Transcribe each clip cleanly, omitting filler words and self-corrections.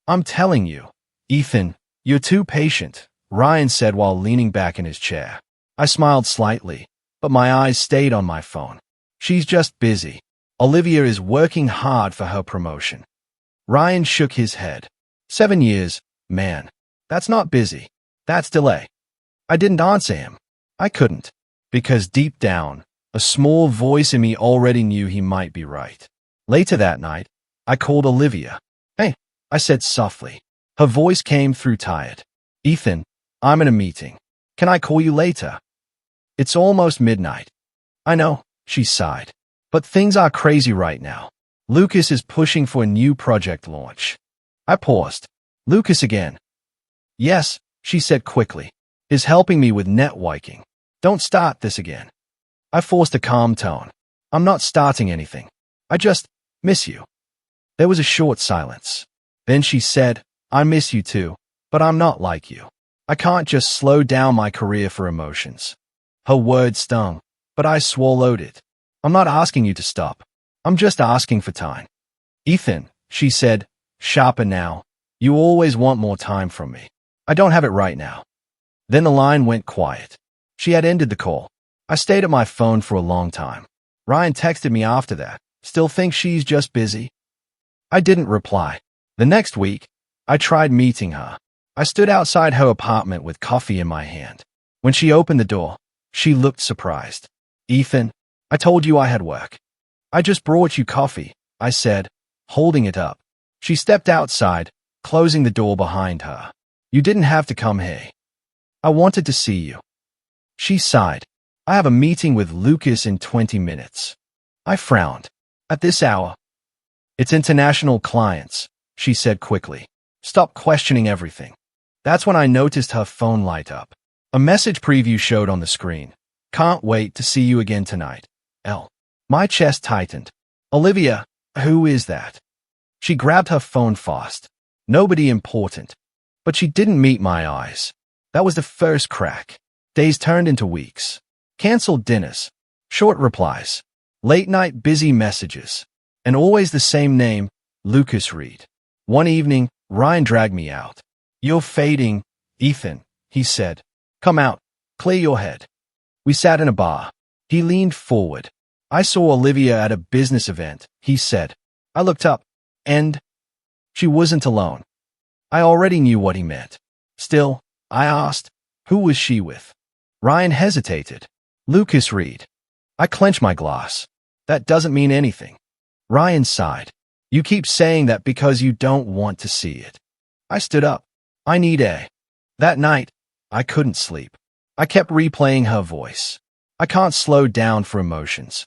I'm telling you. Ethan, you're too patient, Ryan said while leaning back in his chair. I smiled slightly, but my eyes stayed on my phone. She's just busy. Olivia is working hard for her promotion. Ryan shook his head. 7 years, man. That's not busy. That's delay. I didn't answer him. I couldn't. Because deep down, a small voice in me already knew he might be right. Later that night, I called Olivia. Hey, I said softly. Her voice came through tired. Ethan, I'm in a meeting. Can I call you later? It's almost midnight. I know, she sighed. But things are crazy right now. Lucas is pushing for a new project launch. I paused. Lucas again. Yes, she said quickly. Is helping me with networking. Don't start this again. I forced a calm tone. I'm not starting anything. I just miss you. There was a short silence. Then she said, I miss you too, but I'm not like you. I can't just slow down my career for emotions. Her words stung, but I swallowed it. I'm not asking you to stop. I'm just asking for time. Ethan, she said, sharper now. You always want more time from me. I don't have it right now. Then the line went quiet. She had ended the call. I stayed at my phone for a long time. Ryan texted me after that. Still think she's just busy? I didn't reply. The next week, I tried meeting her. I stood outside her apartment with coffee in my hand. When she opened the door, she looked surprised. Ethan, I told you I had work. I just brought you coffee, I said, holding it up. She stepped outside, closing the door behind her. You didn't have to come here. I wanted to see you. She sighed. I have a meeting with Lucas in 20 minutes. I frowned. At this hour? It's international clients, she said quickly. Stop questioning everything. That's when I noticed her phone light up. A message preview showed on the screen. Can't wait to see you again tonight. L. My chest tightened. Olivia, who is that? She grabbed her phone fast. Nobody important. But she didn't meet my eyes. That was the first crack. Days turned into weeks. Cancelled dinners. Short replies. Late night busy messages. And always the same name, Lucas Reed. One evening, Ryan dragged me out. You're fading, Ethan, he said. Come out. Clear your head. We sat in a bar. He leaned forward. I saw Olivia at a business event, he said. I looked up, and she wasn't alone. I already knew what he meant. Still, I asked, who was she with? Ryan hesitated. Lucas Reed. I clenched my glass. That doesn't mean anything. Ryan sighed. You keep saying that because you don't want to see it. I stood up. I need a. That night, I couldn't sleep. I kept replaying her voice. I can't slow down for emotions.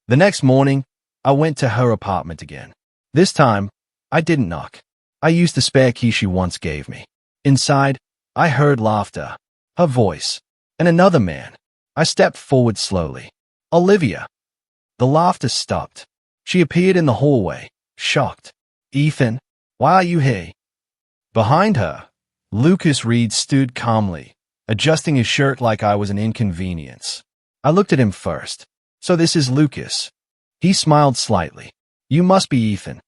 The next morning, I went to her apartment again. This time, I didn't knock. I used the spare key she once gave me. Inside, I heard laughter, her voice, and another man. I stepped forward slowly. Olivia. The laughter stopped. She appeared in the hallway, shocked. Ethan, why are you here? Behind her, Lucas Reed stood calmly, adjusting his shirt like I was an inconvenience. I looked at him first. So this is Lucas. He smiled slightly. You must be Ethan.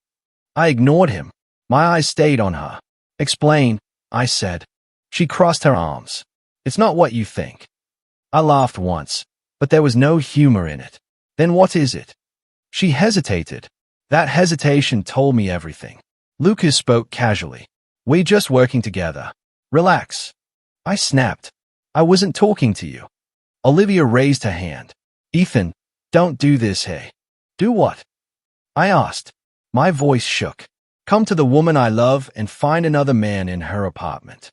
I ignored him. My eyes stayed on her. Explain, I said. She crossed her arms. It's not what you think. I laughed once, but there was no humor in it. Then what is it? She hesitated. That hesitation told me everything. Lucas spoke casually. We're just working together. Relax. I snapped. I wasn't talking to you. Olivia raised her hand. Ethan, don't do this, hey. Do what? I asked. My voice shook. Come to the woman I love and find another man in her apartment.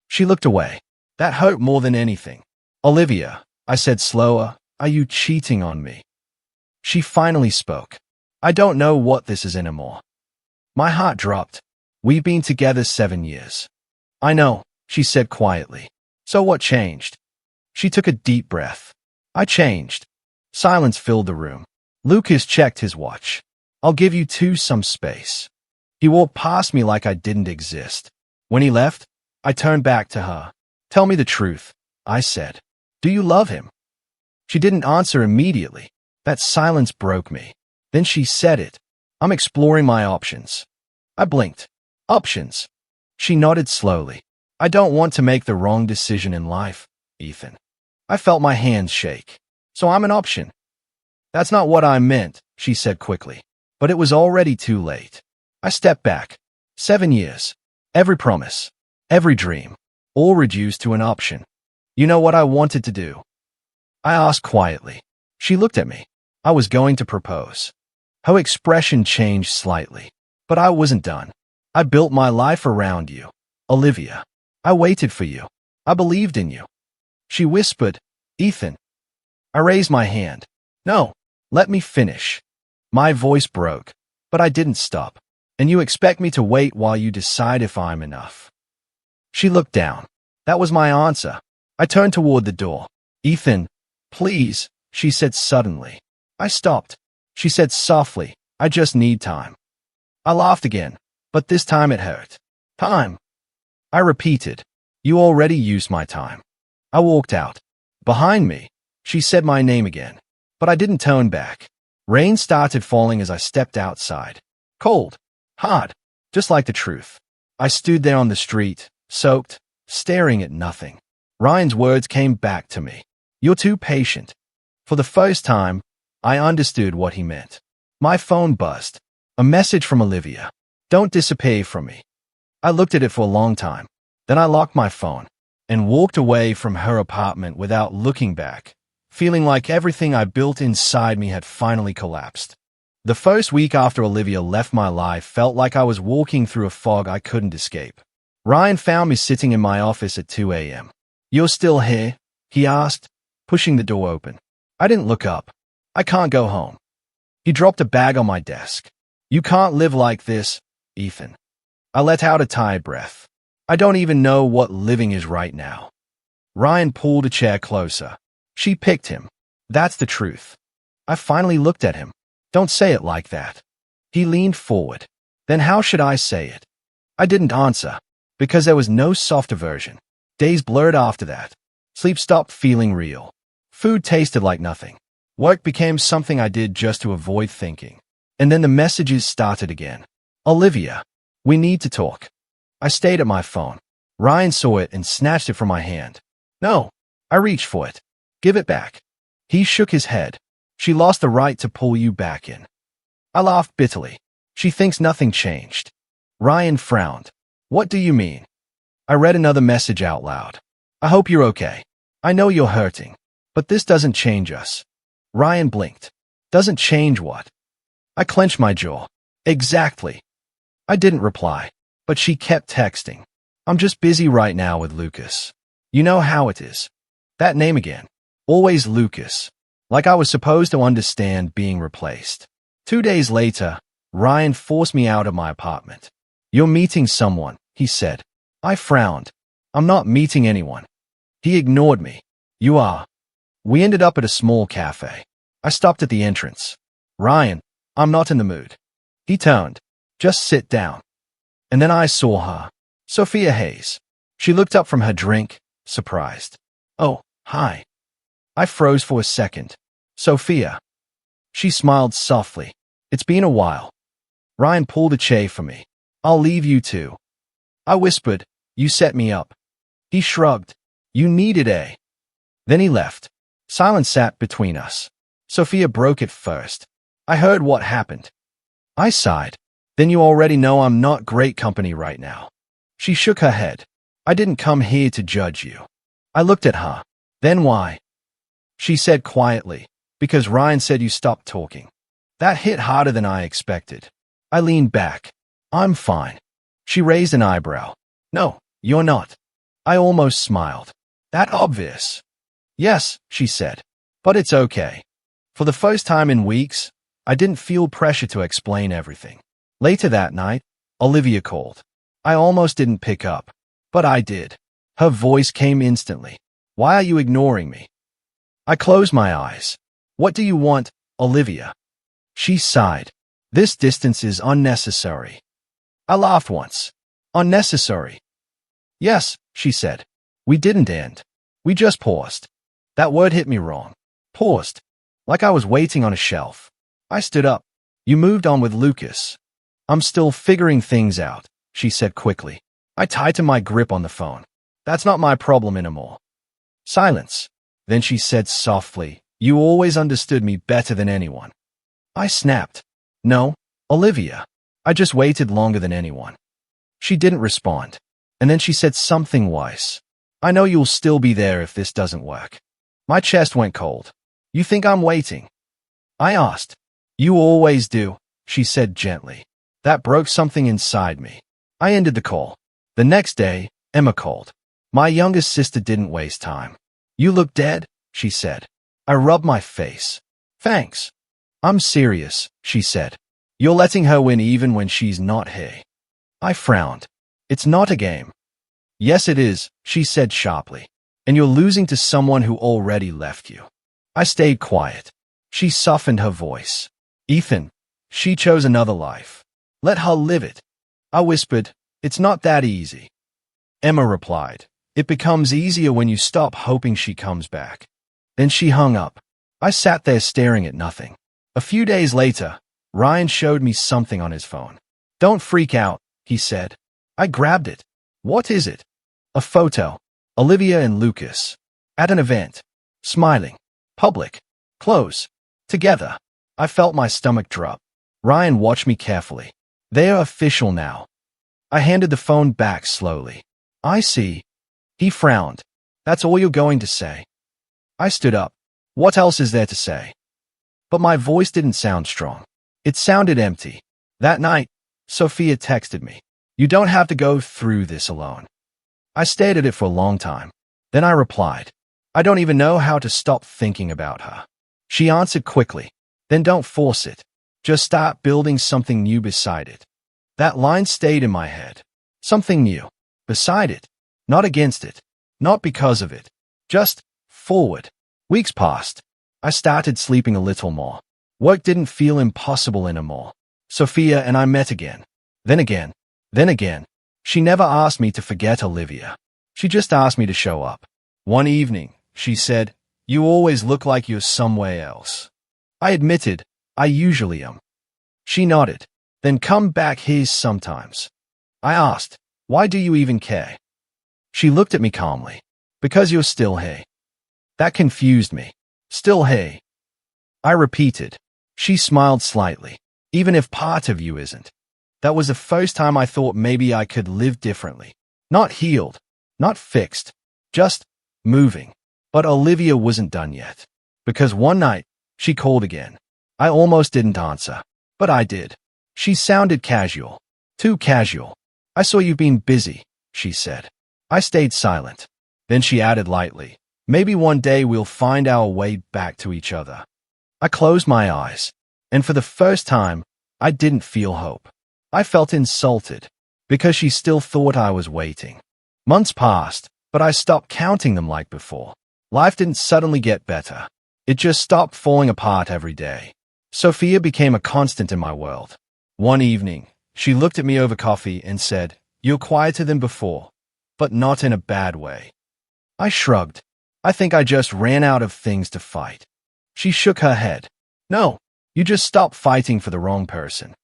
She looked away. That hurt more than anything. Olivia, I said slower, are you cheating on me? She finally spoke. I don't know what this is anymore. My heart dropped. We've been together 7 years. I know, she said quietly. So what changed? She took a deep breath. I changed. Silence filled the room. Lucas checked his watch. I'll give you two some space. He walked past me like I didn't exist. When he left, I turned back to her. Tell me the truth, I said. Do you love him? She didn't answer immediately. That silence broke me. Then she said it. I'm exploring my options. I blinked. Options? She nodded slowly. I don't want to make the wrong decision in life, Ethan. I felt my hands shake. So I'm an option. That's not what I meant, she said quickly. But it was already too late. I stepped back. 7 years. Every promise. Every dream. All reduced to an option. You know what I wanted to do? I asked quietly. She looked at me. I was going to propose. Her expression changed slightly. But I wasn't done. I built my life around you, Olivia. I waited for you. I believed in you. She whispered, Ethan. I raised my hand. No, let me finish. My voice broke, but I didn't stop. And you expect me to wait while you decide if I'm enough. She looked down. That was my answer. I turned toward the door. Ethan, please, she said suddenly. I stopped. She said softly, I just need time. I laughed again, but this time it hurt. Time. I repeated, you already used my time. I walked out. Behind me, she said my name again, but I didn't turn back. Rain started falling as I stepped outside. Cold. Hard. Just like the truth. I stood there on the street, soaked, staring at nothing. Ryan's words came back to me. You're too patient. For the first time, I understood what he meant. My phone buzzed. A message from Olivia. Don't disappear from me. I looked at it for a long time. Then I locked my phone and walked away from her apartment without looking back, feeling like everything I built inside me had finally collapsed. The first week after Olivia left my life felt like I was walking through a fog I couldn't escape. Ryan found me sitting in my office at 2 a.m. You're still here? He asked, pushing the door open. I didn't look up. I can't go home. He dropped a bag on my desk. You can't live like this, Ethan. I let out a tired breath. I don't even know what living is right now. Ryan pulled a chair closer. She picked him. That's the truth. I finally looked at him. Don't say it like that. He leaned forward. Then how should I say it? I didn't answer, because there was no softer version. Days blurred after that. Sleep stopped feeling real. Food tasted like nothing. Work became something I did just to avoid thinking. And then the messages started again. Olivia, we need to talk. I stayed at my phone. Ryan saw it and snatched it from my hand. No. I reached for it. Give it back. He shook his head. She lost the right to pull you back in. I laughed bitterly. She thinks nothing changed. Ryan frowned. What do you mean? I read another message out loud. I hope you're okay. I know you're hurting, but this doesn't change us. Ryan blinked. Doesn't change what? I clenched my jaw. Exactly. I didn't reply, but she kept texting. I'm just busy right now with Lucas. You know how it is. That name again. Always Lucas. Like I was supposed to understand being replaced. 2 days later, Ryan forced me out of my apartment. You're meeting someone, he said. I frowned. I'm not meeting anyone. He ignored me. You are. We ended up at a small cafe. I stopped at the entrance. Ryan, I'm not in the mood. He turned. Just sit down. And then I saw her. Sophia Hayes. She looked up from her drink, surprised. Oh, hi. I froze for a second. Sophia. She smiled softly. It's been a while. Ryan pulled a chair for me. I'll leave you too. I whispered, you set me up. He shrugged. You needed a. Then he left. Silence sat between us. Sophia broke it first. I heard what happened. I sighed. Then you already know I'm not great company right now. She shook her head. I didn't come here to judge you. I looked at her. Then why? She said quietly, because Ryan said you stopped talking. That hit harder than I expected. I leaned back. I'm fine. She raised an eyebrow. No, you're not. I almost smiled. That obvious. Yes, she said. But it's okay. For the first time in weeks, I didn't feel pressure to explain everything. Later that night, Olivia called. I almost didn't pick up, but I did. Her voice came instantly. Why are you ignoring me? I closed my eyes. What do you want, Olivia? She sighed. This distance is unnecessary. I laughed once. Unnecessary. Yes, she said. We didn't end. We just paused. That word hit me wrong. Paused. Like I was waiting on a shelf. I stood up. You moved on with Lucas. I'm still figuring things out, she said quickly. I tightened my grip on the phone. That's not my problem anymore. Silence. Then she said softly, "You always understood me better than anyone." I snapped. "No, Olivia. I just waited longer than anyone." She didn't respond. And then she said something wise. "I know you'll still be there if this doesn't work." My chest went cold. "You think I'm waiting?" I asked. "You always do," she said gently. That broke something inside me. I ended the call. The next day, Emma called. My youngest sister didn't waste time. "You look dead," she said. I rubbed my face. "Thanks." "I'm serious," she said. "You're letting her win even when she's not here." I frowned. "It's not a game." "Yes, it is," she said sharply. "And you're losing to someone who already left you." I stayed quiet. She softened her voice. "Ethan, she chose another life. Let her live it." I whispered, "It's not that easy." Emma replied, "It becomes easier when you stop hoping she comes back." Then she hung up. I sat there staring at nothing. A few days later, Ryan showed me something on his phone. "Don't freak out," he said. I grabbed it. "What is it?" A photo. Olivia and Lucas. At an event. Smiling. Public. Close. Together. I felt my stomach drop. Ryan watched me carefully. "They are official now." I handed the phone back slowly. "I see." He frowned. "That's all you're going to say?" I stood up. "What else is there to say?" But my voice didn't sound strong. It sounded empty. That night, Sophia texted me, "You don't have to go through this alone." I stared at it for a long time. Then I replied, "I don't even know how to stop thinking about her." She answered quickly, "Then don't force it. Just start building something new beside it." That line stayed in my head. Something new. Beside it. Not against it. Not because of it. Just forward. Weeks passed. I started sleeping a little more. Work didn't feel impossible anymore. Sophia and I met again. Then again. Then again. She never asked me to forget Olivia. She just asked me to show up. One evening, she said, "You always look like you're somewhere else." I admitted, "I usually am." She nodded. "Then come back here sometimes." I asked, "Why do you even care?" She looked at me calmly. "Because you're still here." That confused me. "Still here?" I repeated. She smiled slightly. "Even if part of you isn't." That was the first time I thought maybe I could live differently. Not healed. Not fixed. Just moving. But Olivia wasn't done yet. Because one night, she called again. I almost didn't answer. But I did. She sounded casual. Too casual. "I saw you've been busy," she said. I stayed silent. Then she added lightly, "Maybe one day we'll find our way back to each other." I closed my eyes. And for the first time, I didn't feel hope. I felt insulted. Because she still thought I was waiting. Months passed, but I stopped counting them like before. Life didn't suddenly get better. It just stopped falling apart every day. Sophia became a constant in my world. One evening, she looked at me over coffee and said, "You're quieter than before, but not in a bad way." I shrugged. I think I just ran out of things to fight. She shook her head. "No, you just stopped fighting for the wrong person."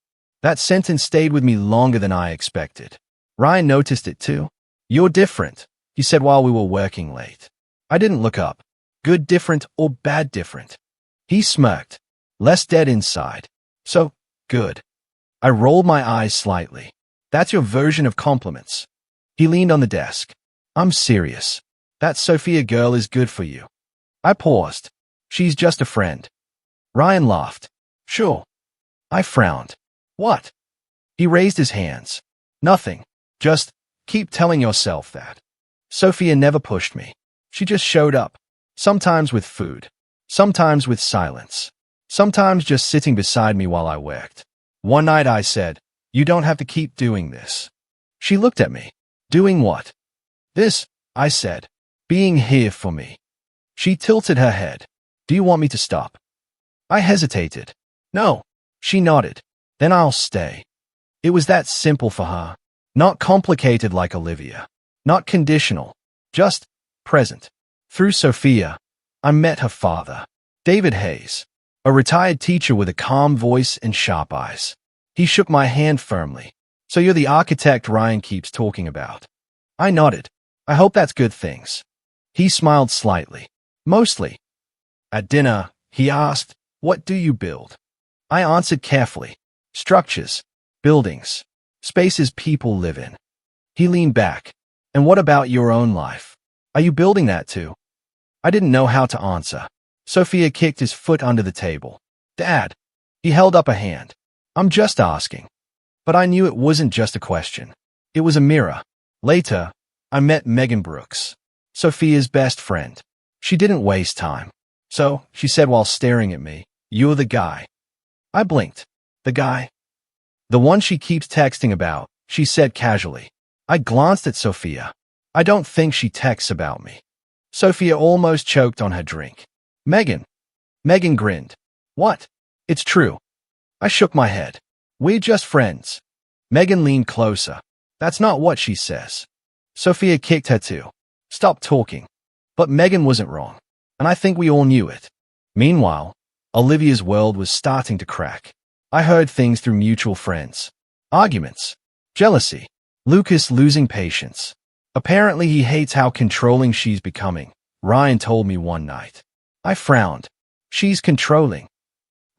That sentence stayed with me longer than I expected. Ryan noticed it too. "You're different," he said while we were working late. I didn't look up. Good different or bad different? He smirked. Less dead inside. "So, good." I rolled my eyes slightly. "That's your version of compliments." He leaned on the desk. "I'm serious. That Sophia girl is good for you." I paused. "She's just a friend." Ryan laughed. "Sure." I frowned. "What?" He raised his hands. "Nothing. Just keep telling yourself that." Sophia never pushed me. She just showed up. Sometimes with food. Sometimes with silence. Sometimes just sitting beside me while I worked. One night I said, "You don't have to keep doing this." She looked at me. "Doing what?" "This," I said. "Being here for me." She tilted her head. "Do you want me to stop?" I hesitated. "No." She nodded. "Then I'll stay." It was that simple for her. Not complicated like Olivia. Not conditional. Just present. Through Sophia, I met her father, David Hayes, a retired teacher with a calm voice and sharp eyes. He shook my hand firmly. So you're the architect Ryan keeps talking about. I nodded. I hope that's good things. He smiled slightly. Mostly. At dinner, he asked, what do you build? I answered carefully. Structures. Buildings. Spaces people live in. He leaned back. And what about your own life? Are you building that too? I didn't know how to answer. Sophia kicked his foot under the table. Dad. He held up a hand. I'm just asking. But I knew it wasn't just a question. It was a mirror. Later, I met Megan Brooks, Sophia's best friend. She didn't waste time. So, she said while staring at me, you're the guy. I blinked. The guy? The one she keeps texting about, she said casually. I glanced at Sophia. I don't think she texts about me. Sophia almost choked on her drink. Megan. Megan grinned. What? It's true. I shook my head. We're just friends. Megan leaned closer. That's not what she says. Sophia kicked her too. Stop talking. But Megan wasn't wrong. And I think we all knew it. Meanwhile, Olivia's world was starting to crack. I heard things through mutual friends. Arguments. Jealousy. Lucas losing patience. Apparently he hates how controlling she's becoming, Ryan told me one night. I frowned. She's controlling.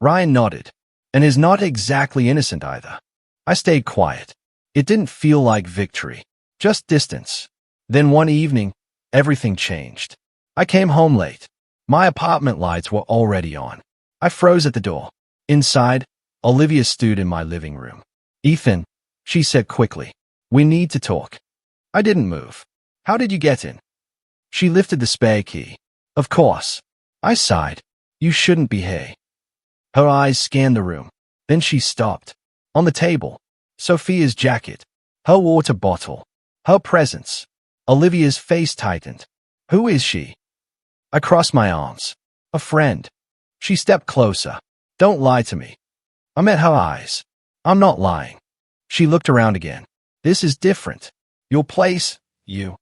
Ryan nodded. And is not exactly innocent either. I stayed quiet. It didn't feel like victory. Just distance. Then one evening, everything changed. I came home late. My apartment lights were already on. I froze at the door. Inside, Olivia stood in my living room. Ethan, she said quickly. We need to talk. I didn't move. How did you get in? She lifted the spare key. Of course. I sighed. You shouldn't be here. Her eyes scanned the room. Then she stopped. On the table, Sophia's jacket, her water bottle, her presents. Olivia's face tightened. Who is she? I crossed my arms. A friend. She stepped closer. Don't lie to me. I met her eyes. I'm not lying. She looked around again. This is different. Your place, you.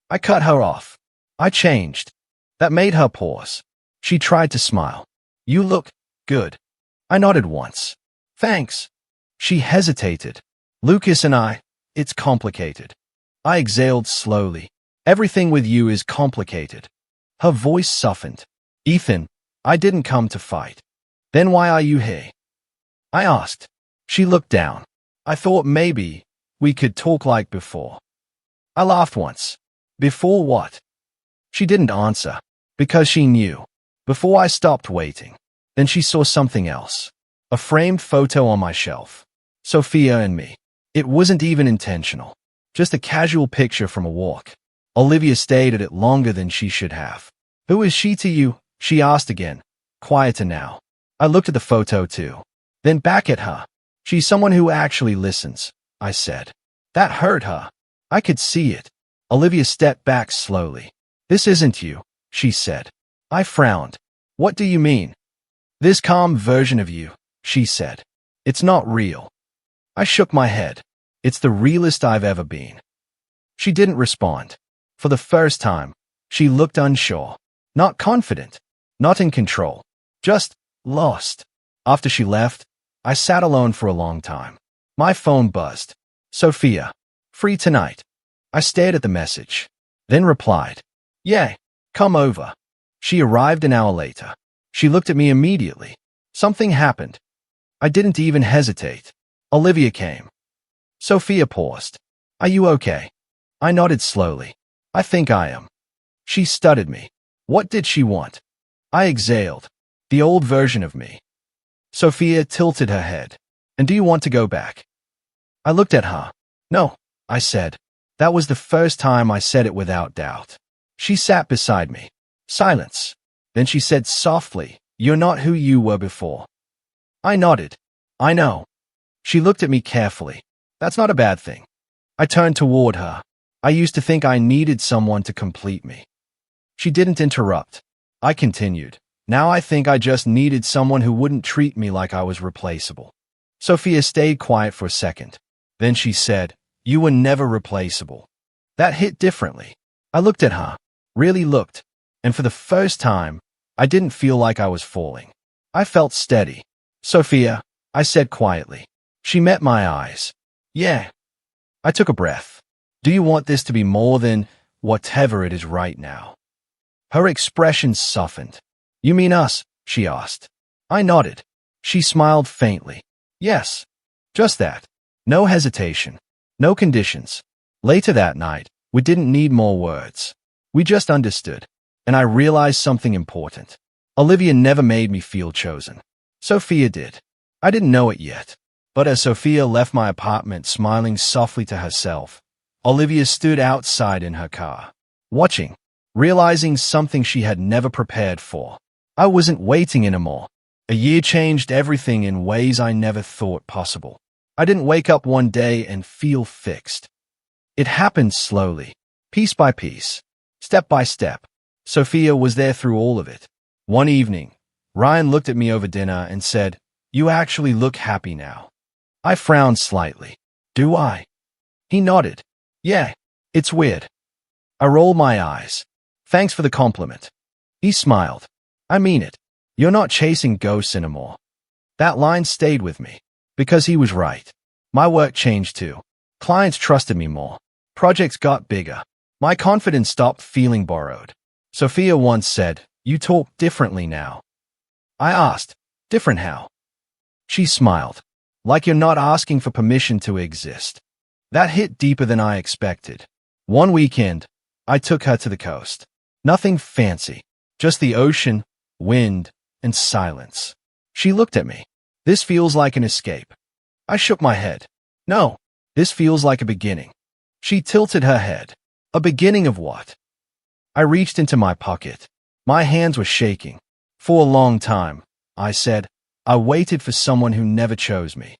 I cut her off. I changed. That made her pause. She tried to smile. You look good. I nodded once. Thanks. She hesitated. Lucas and I, it's complicated. I exhaled slowly. Everything with you is complicated. Her voice softened. Ethan, I didn't come to fight. Then why are you here? I asked. She looked down. I thought maybe we could talk like before. I laughed once. Before what? She didn't answer. Because she knew. Before I stopped waiting. Then she saw something else. A framed photo on my shelf. Sophia and me. It wasn't even intentional. Just a casual picture from a walk. Olivia stayed at it longer than she should have. Who is she to you? She asked again. Quieter now. I looked at the photo too. Then back at her. She's someone who actually listens, I said. That hurt her. I could see it. Olivia stepped back slowly. This isn't you, she said. I frowned. What do you mean? This calm version of you, she said. It's not real. I shook my head. It's the realest I've ever been. She didn't respond. For the first time, she looked unsure. Not confident. Not in control. Just lost. After she left, I sat alone for a long time. My phone buzzed. Sophia. Free tonight. I stared at the message. Then replied. Yeah, come over. She arrived an hour later. She looked at me immediately. Something happened. I didn't even hesitate. Olivia came. Sophia paused. Are you okay? I nodded slowly. I think I am. She studied me. What did she want? I exhaled. The old version of me. Sophia tilted her head. And do you want to go back? I looked at her. No, I said. That was the first time I said it without doubt. She sat beside me. Silence. Then she said softly, you're not who you were before. I nodded. I know. She looked at me carefully. That's not a bad thing. I turned toward her. I used to think I needed someone to complete me. She didn't interrupt. I continued. Now I think I just needed someone who wouldn't treat me like I was replaceable. Sophia stayed quiet for a second. Then she said, you were never replaceable. That hit differently. I looked at her. Really looked. And for the first time, I didn't feel like I was falling. I felt steady. Sophia, I said quietly. She met my eyes. Yeah. I took a breath. Do you want this to be more than whatever it is right now? Her expression softened. You mean us? She asked. I nodded. She smiled faintly. Yes. Just that. No hesitation. No conditions. Later that night, we didn't need more words. We just understood. And I realized something important. Olivia never made me feel chosen. Sophia did. I didn't know it yet. But as Sophia left my apartment smiling softly to herself, Olivia stood outside in her car, watching, realizing something she had never prepared for. I wasn't waiting anymore. A year changed everything in ways I never thought possible. I didn't wake up one day and feel fixed. It happened slowly, piece by piece, step by step. Sophia was there through all of it. One evening, Ryan looked at me over dinner and said, "You actually look happy now." I frowned slightly. Do I? He nodded. Yeah, it's weird. I rolled my eyes. Thanks for the compliment. He smiled. I mean it. You're not chasing ghosts anymore. That line stayed with me. Because he was right. My work changed too. Clients trusted me more. Projects got bigger. My confidence stopped feeling borrowed. Sophia once said, "You talk differently now." I asked, "Different how?" She smiled. Like you're not asking for permission to exist. That hit deeper than I expected. One weekend, I took her to the coast. Nothing fancy. Just the ocean, wind, and silence. She looked at me. This feels like an escape. I shook my head. No, this feels like a beginning. She tilted her head. A beginning of what? I reached into my pocket. My hands were shaking. For a long time, I said, I waited for someone who never chose me.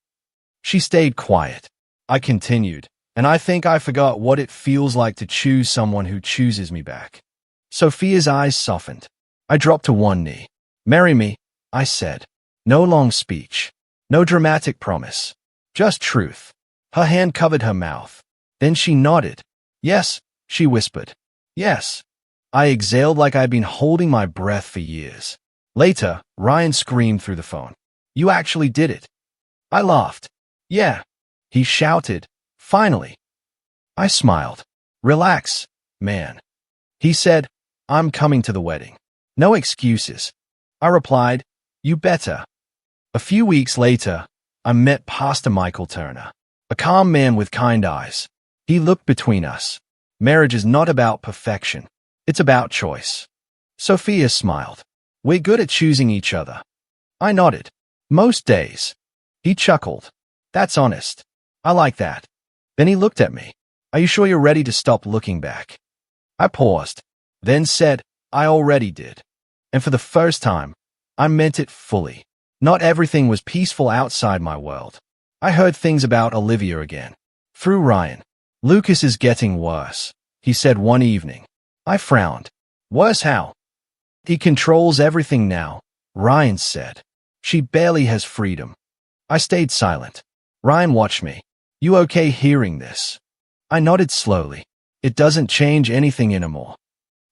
She stayed quiet. I continued, and I think I forgot what it feels like to choose someone who chooses me back. Sophia's eyes softened. I dropped to one knee. Marry me, I said. No long speech. No dramatic promise. Just truth. Her hand covered her mouth. Then she nodded. Yes, she whispered. Yes. I exhaled like I'd been holding my breath for years. Later, Ryan screamed through the phone. You actually did it. I laughed. Yeah. He shouted. Finally. I smiled. Relax, man. He said, I'm coming to the wedding. No excuses. I replied, you better. A few weeks later, I met Pastor Michael Turner, a calm man with kind eyes. He looked between us. Marriage is not about perfection. It's about choice. Sophia smiled. We're good at choosing each other. I nodded. Most days. He chuckled. That's honest. I like that. Then he looked at me. Are you sure you're ready to stop looking back? I paused, then said, I already did. And for the first time, I meant it fully. Not everything was peaceful outside my world. I heard things about Olivia again. Through Ryan. Lucas is getting worse, he said one evening. I frowned. Worse how? He controls everything now, Ryan said. She barely has freedom. I stayed silent. Ryan watched me. You okay hearing this? I nodded slowly. It doesn't change anything anymore.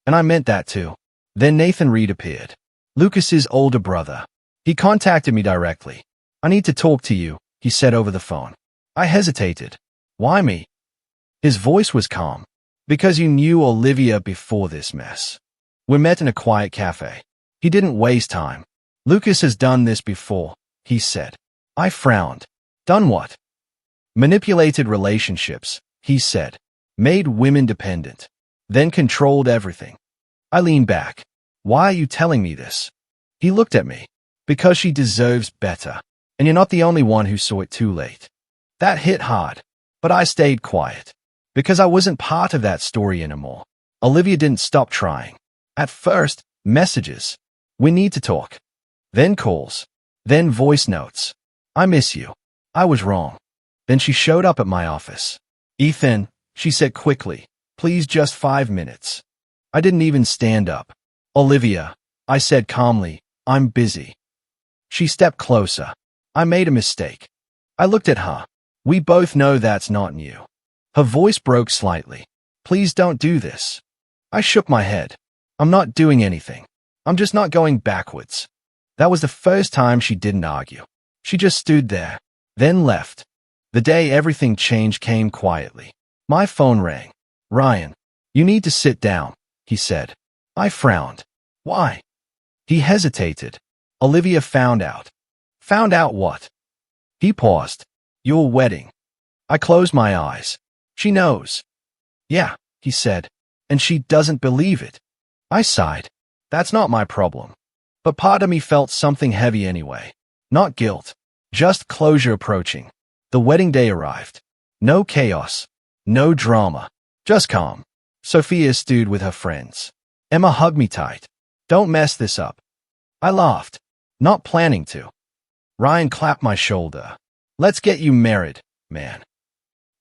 And I meant that too. Then Nathan Reed appeared. Lucas's older brother. He contacted me directly. I need to talk to you, he said over the phone. I hesitated. Why me? His voice was calm. Because you knew Olivia before this mess. We met in a quiet cafe. He didn't waste time. Lucas has done this before, he said. I frowned. Done what? Manipulated relationships, he said. Made women dependent. Then controlled everything. I leaned back. Why are you telling me this? He looked at me. Because she deserves better. And you're not the only one who saw it too late. That hit hard. But I stayed quiet. Because I wasn't part of that story anymore. Olivia didn't stop trying. At first, messages. We need to talk. Then calls. Then voice notes. I miss you. I was wrong. Then she showed up at my office. Ethan, she said quickly, please just 5 minutes. I didn't even stand up. Olivia, I said calmly, I'm busy. She stepped closer. I made a mistake. I looked at her. We both know that's not new. Her voice broke slightly. Please don't do this. I shook my head. I'm not doing anything. I'm just not going backwards. That was the first time she didn't argue. She just stood there, then left. The day everything changed came quietly. My phone rang. "Ryan, you need to sit down," he said. I frowned. "Why?" He hesitated. "Olivia found out." "Found out what?" He paused. "Your wedding." I closed my eyes. "She knows." "Yeah," he said, "and she doesn't believe it." I sighed. That's not my problem. But part of me felt something heavy anyway. Not guilt. Just closure approaching. The wedding day arrived. No chaos. No drama. Just calm. Sophia stood with her friends. Emma hugged me tight. "Don't mess this up." I laughed. Not planning to. Ryan clapped my shoulder. "Let's get you married, man."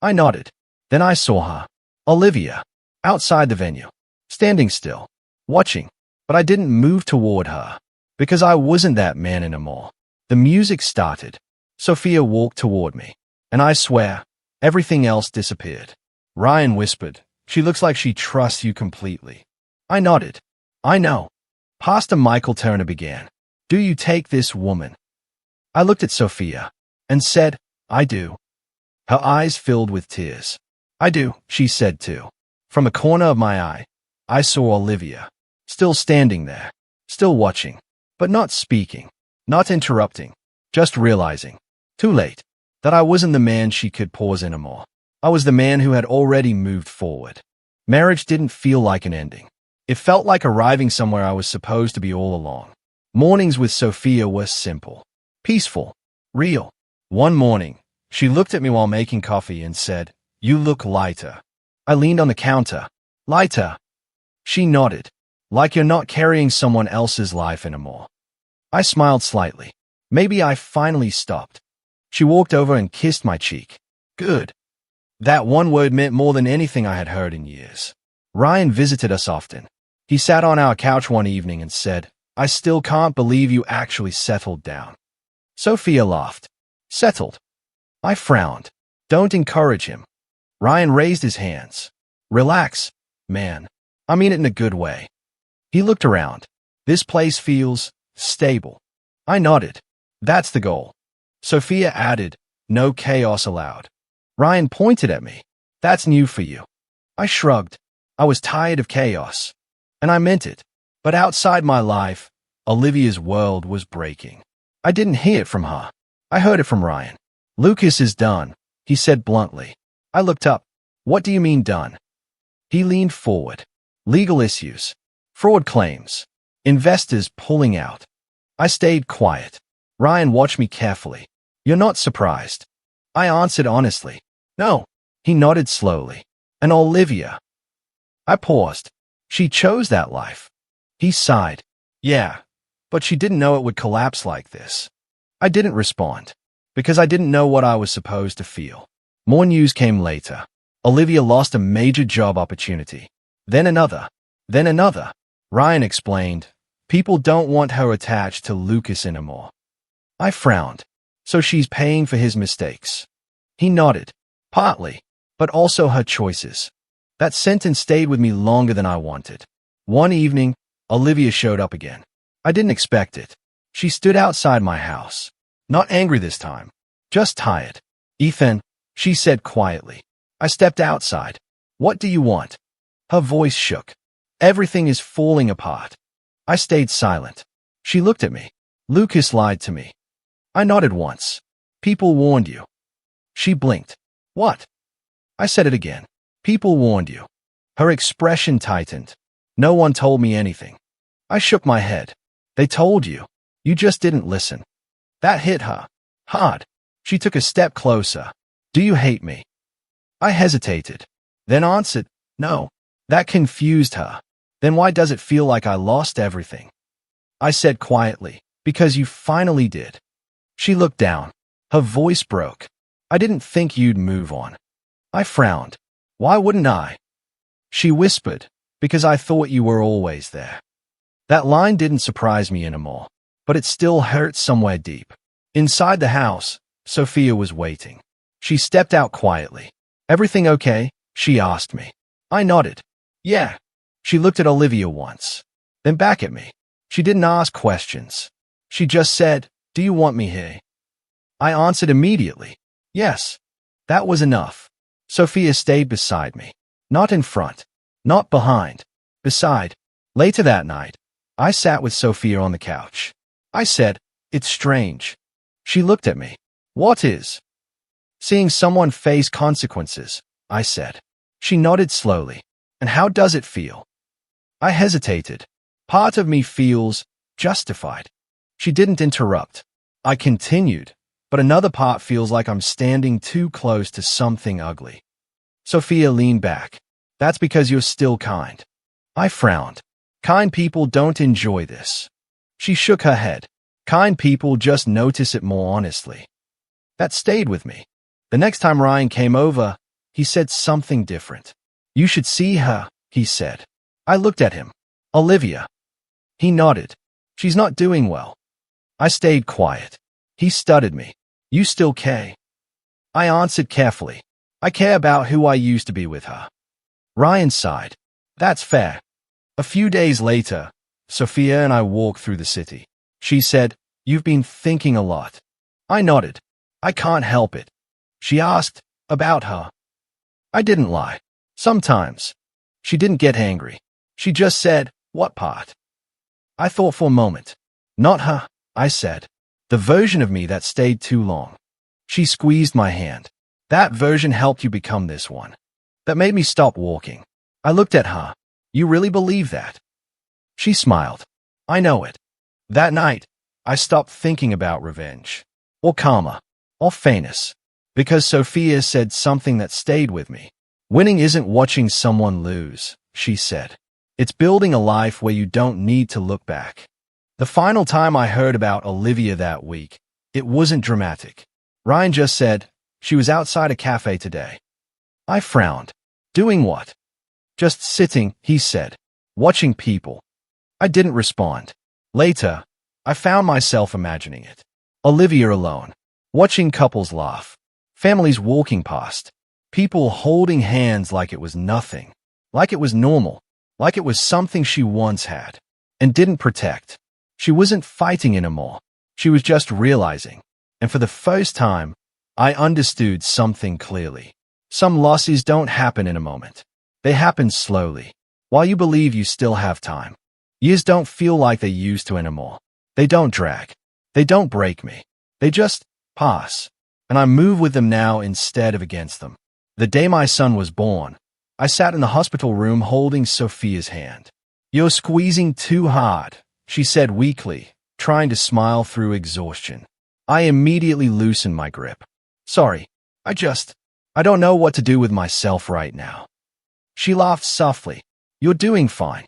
I nodded. Then I saw her. Olivia. Outside the venue. Standing still. Watching. But I didn't move toward her. Because I wasn't that man anymore. The music started. Sophia walked toward me. And I swear, everything else disappeared. Ryan whispered, "She looks like she trusts you completely." I nodded. "I know." Pastor Michael Turner began. "Do you take this woman?" I looked at Sophia and said, "I do." Her eyes filled with tears. "I do," she said too. From a corner of my eye, I saw Olivia, still standing there, still watching, but not speaking, not interrupting, just realizing, too late, that I wasn't the man she could pause anymore. I was the man who had already moved forward. Marriage didn't feel like an ending. It felt like arriving somewhere I was supposed to be all along. Mornings with Sophia were simple, peaceful, real. One morning, she looked at me while making coffee and said, "You look lighter." I leaned on the counter. "Lighter?" She nodded, "Like you're not carrying someone else's life anymore." I smiled slightly. Maybe I finally stopped. She walked over and kissed my cheek. Good. That one word meant more than anything I had heard in years. Ryan visited us often. He sat on our couch one evening and said, "I still can't believe you actually settled down." Sophia laughed. "Settled?" I frowned. "Don't encourage him." Ryan raised his hands. "Relax, man. I mean it in a good way." He looked around. "This place feels stable." I nodded. "That's the goal." Sophia added, "No chaos allowed." Ryan pointed at me. "That's new for you." I shrugged. I was tired of chaos. And I meant it. But outside my life, Olivia's world was breaking. I didn't hear it from her. I heard it from Ryan. "Lucas is done," he said bluntly. I looked up. "What do you mean done?" He leaned forward. "Legal issues. Fraud claims. Investors pulling out." I stayed quiet. Ryan watched me carefully. "You're not surprised?" I answered honestly. "No." He nodded slowly. "And Olivia?" I paused. "She chose that life." He sighed. "Yeah, but she didn't know it would collapse like this." I didn't respond, because I didn't know what I was supposed to feel. More news came later. Olivia lost a major job opportunity. Then another. Then another. Ryan explained, "People don't want her attached to Lucas anymore." I frowned. "So she's paying for his mistakes." He nodded. "Partly, but also her choices." That sentence stayed with me longer than I wanted. One evening, Olivia showed up again. I didn't expect it. She stood outside my house. Not angry this time. Just tired. "Ethan," she said quietly. I stepped outside. "What do you want?" Her voice shook. "Everything is falling apart." I stayed silent. She looked at me. "Lucas lied to me." I nodded once. "People warned you." She blinked. "What?" I said it again. "People warned you." Her expression tightened. "No one told me anything." I shook my head. "They told you. You just didn't listen." That hit her. Hard. She took a step closer. "Do you hate me?" I hesitated. Then answered, "No." That confused her. "Then why does it feel like I lost everything?" I said quietly, "Because you finally did." She looked down. Her voice broke. "I didn't think you'd move on." I frowned. "Why wouldn't I?" She whispered, "Because I thought you were always there." That line didn't surprise me anymore, but it still hurt somewhere deep. Inside the house, Sophia was waiting. She stepped out quietly. "Everything okay?" she asked me. I nodded. "Yeah." She looked at Olivia once, then back at me. She didn't ask questions. She just said, "Do you want me here?" I answered immediately, "Yes." That was enough. Sophia stayed beside me. Not in front. Not behind. Beside. Later that night, I sat with Sophia on the couch. I said, "It's strange." She looked at me. "What is?" "Seeing someone face consequences," I said. She nodded slowly. "And how does it feel?" I hesitated. "Part of me feels justified." She didn't interrupt. I continued, "But another part feels like I'm standing too close to something ugly." Sophia leaned back. "That's because you're still kind." I frowned. "Kind people don't enjoy this." She shook her head. "Kind people just notice it more honestly." That stayed with me. The next time Ryan came over, he said something different. "You should see her," he said. I looked at him. "Olivia." He nodded. "She's not doing well." I stayed quiet. He stuttered me. "You still care?" I answered carefully. "I care about who I used to be with her." Ryan sighed. "That's fair." A few days later, Sophia and I walked through the city. She said, "You've been thinking a lot." I nodded. "I can't help it." She asked, "About her?" I didn't lie. "Sometimes." She didn't get angry. She just said, "What part?" I thought for a moment. "Not her," I said. "The version of me that stayed too long." She squeezed my hand. "That version helped you become this one. That made me stop walking." I looked at her. "You really believe that?" She smiled. "I know it." That night, I stopped thinking about revenge, or karma, or fairness, because Sophia said something that stayed with me. "Winning isn't watching someone lose," she said. "It's building a life where you don't need to look back." The final time I heard about Olivia that week, it wasn't dramatic. Ryan just said, "She was outside a cafe today." I frowned. "Doing what?" "Just sitting," he said. "Watching people." I didn't respond. Later, I found myself imagining it. Olivia alone, watching couples laugh, families walking past, people holding hands like it was nothing, like it was normal, like it was something she once had and didn't protect. She wasn't fighting anymore. She was just realizing. And for the first time, I understood something clearly. Some losses don't happen in a moment. They happen slowly, while you believe you still have time. Years don't feel like they used to anymore. They don't drag. They don't break me. They just pass. And I move with them now instead of against them. The day my son was born, I sat in the hospital room holding Sophia's hand. "You're squeezing too hard," she said weakly, trying to smile through exhaustion. I immediately loosened my grip. "Sorry, I don't know what to do with myself right now." She laughed softly. "You're doing fine."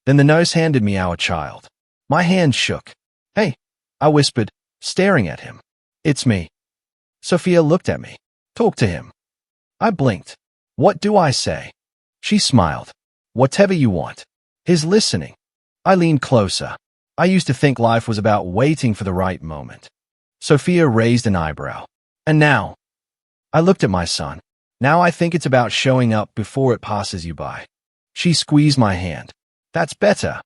Then the nurse handed me our child. My hand shook. "Hey," I whispered, staring at him. "It's me." Sophia looked at me. "Talk to him." I blinked. "What do I say?" She smiled. "Whatever you want. He's listening." I leaned closer. I used to think life was about waiting for the right moment. Sophia raised an eyebrow. "And now?" I looked at my son. "Now I think it's about showing up before it passes you by." She squeezed my hand. "That's better."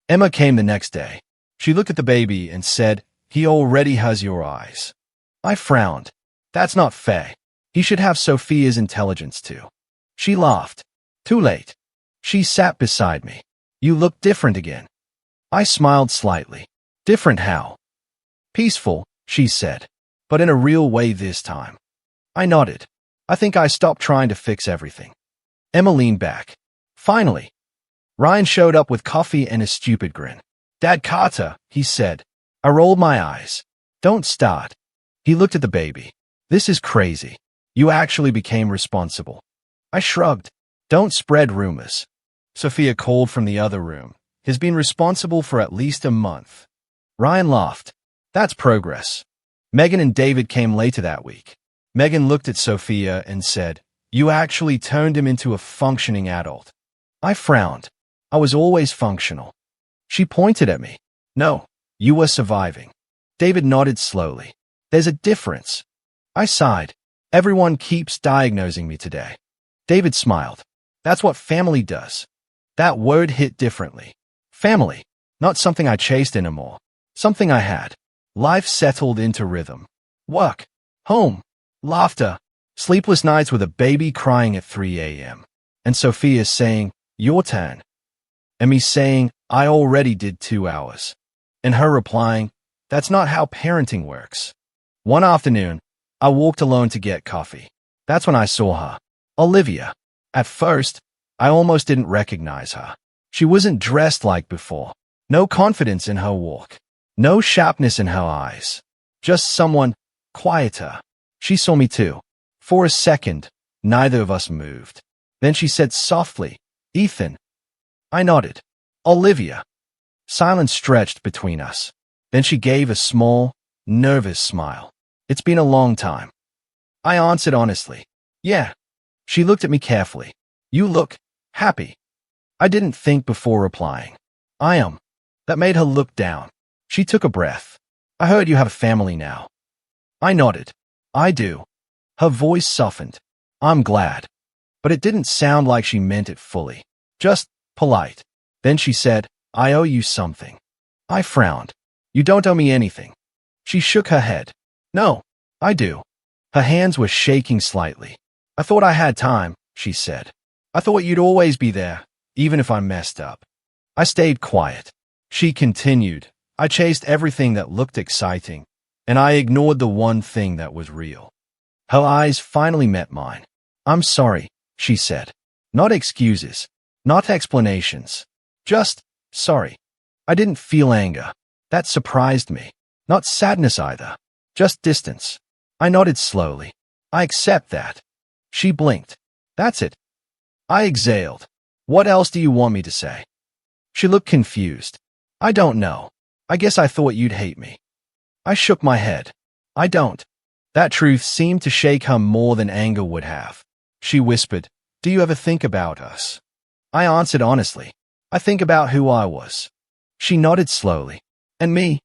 Emma came the next day. She looked at the baby and said, "He already has your eyes." I frowned. "That's not fair. He should have Sophia's intelligence too." She laughed. "Too late." She sat beside me. "You look different again." I smiled slightly. "Different how?" "Peaceful," she said, "but in a real way this time." I nodded. I think I stopped trying to fix everything. Emma leaned back. Finally, Ryan showed up with coffee and a stupid grin. "Dad Carter," he said. I rolled my eyes. "Don't start." He looked at the baby. "This is crazy. You actually became responsible." I shrugged. "Don't spread rumors." Sophia called from the other room. "He's been responsible for at least a month." Ryan laughed. "That's progress." Megan and David came later that week. Megan looked at Sophia and said, "You actually turned him into a functioning adult." I frowned. "I was always functional." She pointed at me. "No, you were surviving." David nodded slowly. "There's a difference." I sighed. "Everyone keeps diagnosing me today." David smiled. "That's what family does." That word hit differently. Family, not something I chased anymore. Something I had. Life settled into rhythm. Work, home, laughter, Sleepless nights with a baby crying at 3 a.m. And Sophia saying, "Your turn." And me saying, "I already did 2 hours." And her replying, "That's not how parenting works." One afternoon, I walked alone to get coffee. That's when I saw her, Olivia. At first, I almost didn't recognize her. She wasn't dressed like before. No confidence in her walk. No sharpness in her eyes. Just someone quieter. She saw me too. For a second, neither of us moved. Then she said softly, "Ethan." I nodded. "Olivia." Silence stretched between us. Then she gave a small, nervous smile. "It's been a long time." I answered honestly, "Yeah." She looked at me carefully. "You look happy." I didn't think before replying. "I am." That made her look down. She took a breath. "I heard you have a family now." I nodded. "I do." Her voice softened. "I'm glad." But it didn't sound like she meant it fully. Just polite. Then she said, "I owe you something." I frowned. "You don't owe me anything." She shook her head. "No, I do." Her hands were shaking slightly. "I thought I had time," she said. "I thought you'd always be there, even if I messed up." I stayed quiet. She continued, "I chased everything that looked exciting, and I ignored the one thing that was real." Her eyes finally met mine. "I'm sorry," she said. "Not excuses. Not explanations. Just sorry." I didn't feel anger. That surprised me. Not sadness either. Just distance. I nodded slowly. "I accept that." She blinked. "That's it." I exhaled. "What else do you want me to say?" She looked confused. "I don't know. I guess I thought you'd hate me." I shook my head. "I don't." That truth seemed to shake her more than anger would have. She whispered, "Do you ever think about us?" I answered honestly, "I think about who I was." She nodded slowly. "And me?"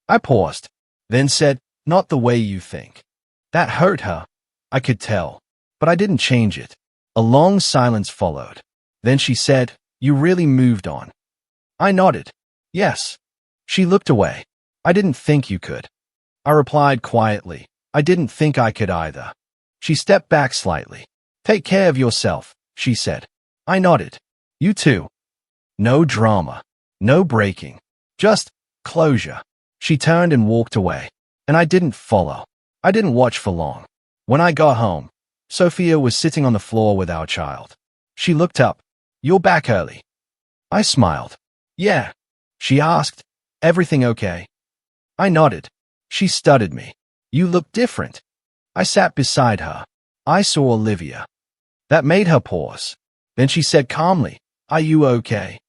I paused, then said, "Not the way you think." That hurt her. I could tell, but I didn't change it. A long silence followed. Then she said, "You really moved on." I nodded. "Yes." She looked away. "I didn't think you could." I replied quietly, "I didn't think I could either." She stepped back slightly. "Take care of yourself," she said. I nodded. "You too." No drama. No breaking. Just closure. She turned and walked away, and I didn't follow. I didn't watch for long. When I got home, Sophia was sitting on the floor with our child. She looked up. "You're back early." I smiled. "Yeah." She asked, "Everything okay?" I nodded. She studied me. "You look different." I sat beside her. I saw Olivia. That made her pause. Then she said calmly, "Are you okay?"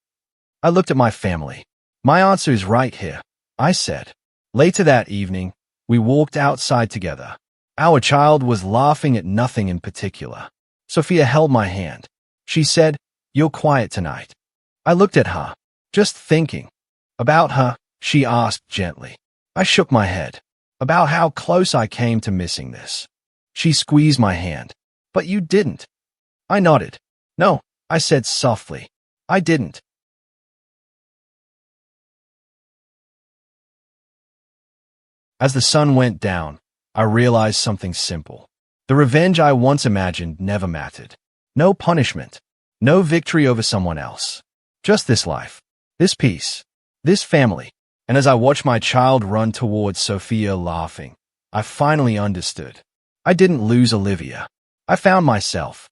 I looked at my family. "My answer is right here," I said. Later that evening, we walked outside together. Our child was laughing at nothing in particular. Sophia held my hand. She said, "You're quiet tonight." I looked at her. "Just thinking." "About her?" she asked gently. I shook my head. "About how close I came to missing this." She squeezed my hand. "But you didn't." I nodded. "No," I said softly. "I didn't." As the sun went down, I realized something simple. The revenge I once imagined never mattered. No punishment. No victory over someone else. Just this life. This peace. This family. And as I watched my child run towards Sophia laughing, I finally understood. I didn't lose Olivia. I found myself.